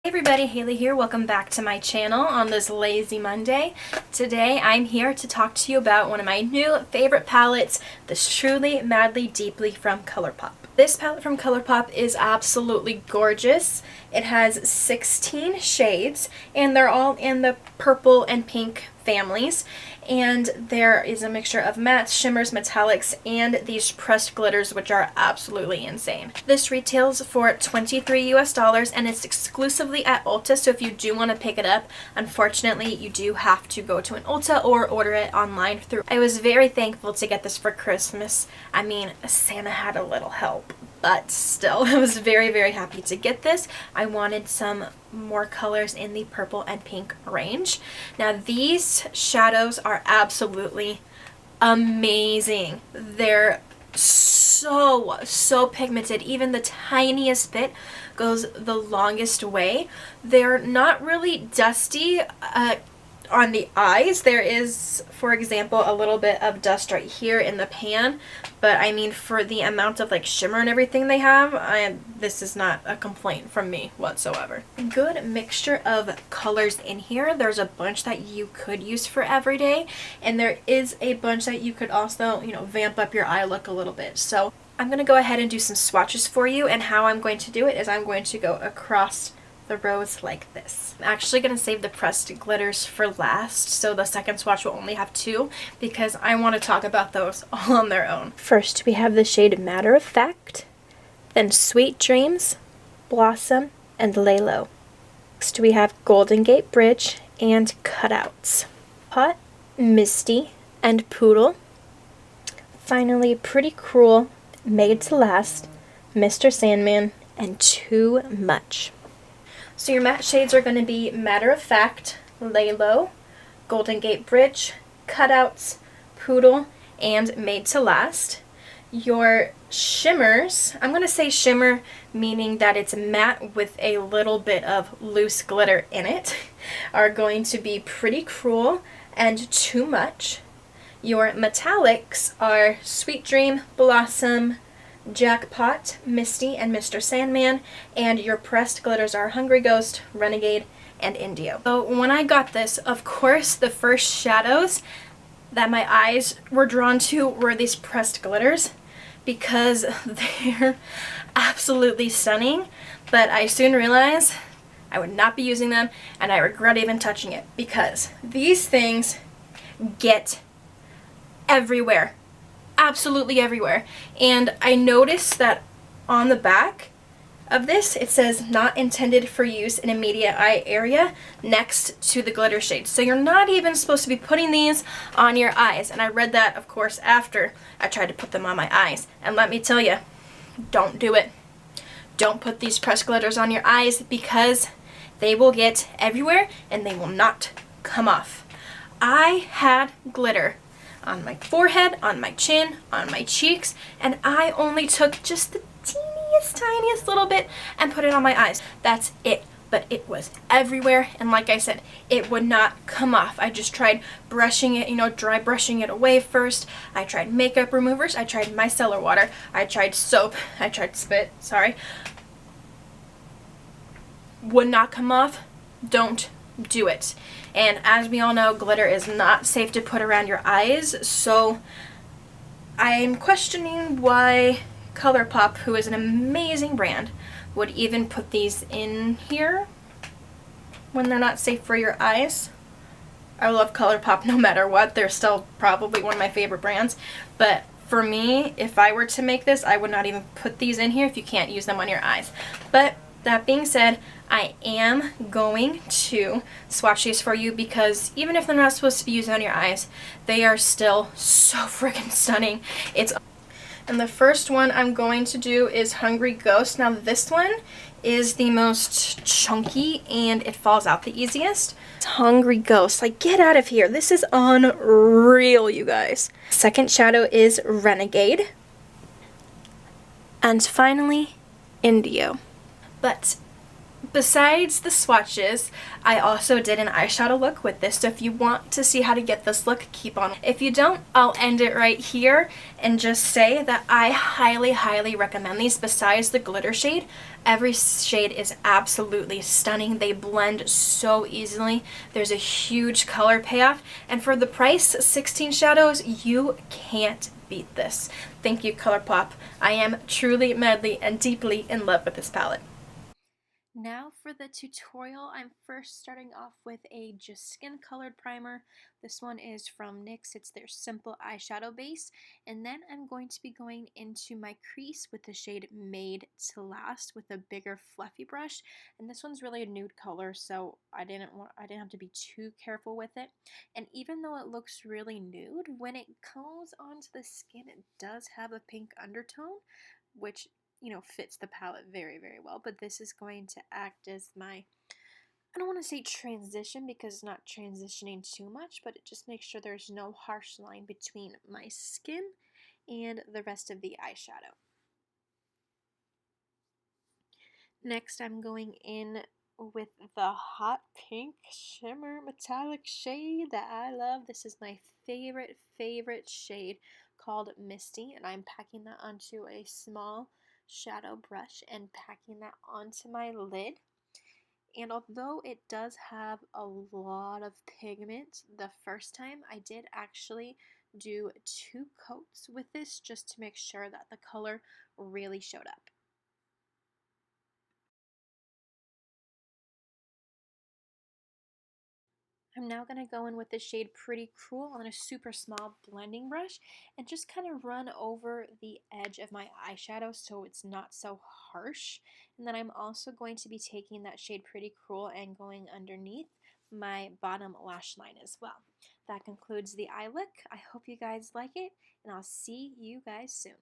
Hey everybody, Haley here. Welcome back to my channel on this lazy Monday. Today I'm here to talk to you about one of my new favorite palettes, this Truly Madly Deeply from ColourPop. This palette from ColourPop is absolutely gorgeous. It has 16 shades and they're all in the purple and pink families. And there is a mixture of mattes, shimmers, metallics, and these pressed glitters, which are absolutely insane. This retails for $23 US and it's exclusively at Ulta, so if you do want to pick it up, unfortunately you do have to go to an Ulta or order it online through. I was very thankful to get this for Christmas. I mean, Santa had a little help, but still, I was very happy to get this. I wanted some more colors in the purple and pink range. Now these shadows are absolutely amazing. They're so pigmented. Even the tiniest bit goes the longest way. They're not really dusty on the eyes. There is, for example, a little bit of dust right here in the pan, but I mean, for the amount of like shimmer and everything they have, this is not a complaint from me whatsoever. Good mixture of colors in here. There's a bunch that you could use for everyday, and there is a bunch that you could also, you know, vamp up your eye look a little bit. So I'm going to go ahead and do some swatches for you, and how I'm going to do it is I'm going to go across the rows like this. I'm actually going to save the pressed glitters for last, so the second swatch will only have two because I want to talk about those all on their own. First we have the shade Matter of Fact, then Sweet Dreams, Blossom, and Lay Low. Next we have Golden Gate Bridge and Cutouts. Hot, Misty, and Poodle. Finally Pretty Cruel, Made to Last, Mr. Sandman, and Too Much. So your matte shades are going to be Matter of Fact, Lay Low, Golden Gate Bridge, Cutouts, Poodle, and Made to Last. Your shimmers, I'm going to say shimmer meaning that it's matte with a little bit of loose glitter in it, are going to be Pretty Cruel and Too Much. Your metallics are Sweet Dream, Blossom, Jackpot, Misty, and Mr. Sandman, and your pressed glitters are Hungry Ghost, Renegade, and Indio. So when I got this, of course, the first shadows that my eyes were drawn to were these pressed glitters because they're absolutely stunning, but I soon realized I would not be using them, and I regret even touching it because these things get everywhere. Absolutely everywhere. And I noticed that on the back of this it says not intended for use in immediate eye area next to the glitter shade. So you're not even supposed to be putting these on your eyes. And I read that, of course, after I tried to put them on my eyes. And let me tell you, don't do it. Don't put these pressed glitters on your eyes because they will get everywhere and they will not come off. I had glitter on my forehead, on my chin, on my cheeks, and I only took just the tiniest little bit and put it on my eyes. That's it. But it was everywhere, and like I said, it would not come off. I just tried brushing it, you know, dry brushing it away first. I tried makeup removers, I tried micellar water, I tried soap, I tried spit, sorry. Would not come off. Don't do it. And as we all know, glitter is not safe to put around your eyes, so I'm questioning why ColourPop, who is an amazing brand, would even put these in here when they're not safe for your eyes. I love ColourPop no matter what. They're still probably one of my favorite brands, but for me, if I were to make this, I would not even put these in here if you can't use them on your eyes. But that being said, I am going to swatch these for you because even if they're not supposed to be used on your eyes, they are still so freaking stunning. And the first one I'm going to do is Hungry Ghost. Now this one is the most chunky and it falls out the easiest. It's Hungry Ghost. Like, get out of here. This is unreal, you guys. Second shadow is Renegade. And finally, Indio. But Besides the swatches, I also did an eyeshadow look with this, so if you want to see how to get this look, keep on. If you don't, I'll end it right here and just say that I highly, highly recommend these. Besides the glitter shade, every shade is absolutely stunning. They blend so easily. There's a huge color payoff, and for the price, 16 shadows, you can't beat this. Thank you, ColourPop. I am truly, madly, and deeply in love with this palette. Now for the tutorial, I'm first starting off with a just skin colored primer. This one is from NYX, it's their simple eyeshadow base. And then I'm going to be going into my crease with the shade Made to Last with a bigger fluffy brush. And this one's really a nude color, so I didn't have to be too careful with it. And even though it looks really nude, when it comes onto the skin, it does have a pink undertone, which fits the palette very, very well. But this is going to act as my, I don't want to say transition because it's not transitioning too much, but it just makes sure there's no harsh line between my skin and the rest of the eyeshadow. Next, I'm going in with the hot pink shimmer metallic shade that I love. This is my favorite shade called Misty, and I'm packing that onto a small shadow brush and packing that onto my lid. And although it does have a lot of pigment, the first time I did actually do 2 coats with this just to make sure that the color really showed up. I'm now going to go in with the shade Pretty Cruel on a super small blending brush and just kind of run over the edge of my eyeshadow so it's not so harsh. And then I'm also going to be taking that shade Pretty Cruel and going underneath my bottom lash line as well. That concludes the eye look. I hope you guys like it, and I'll see you guys soon.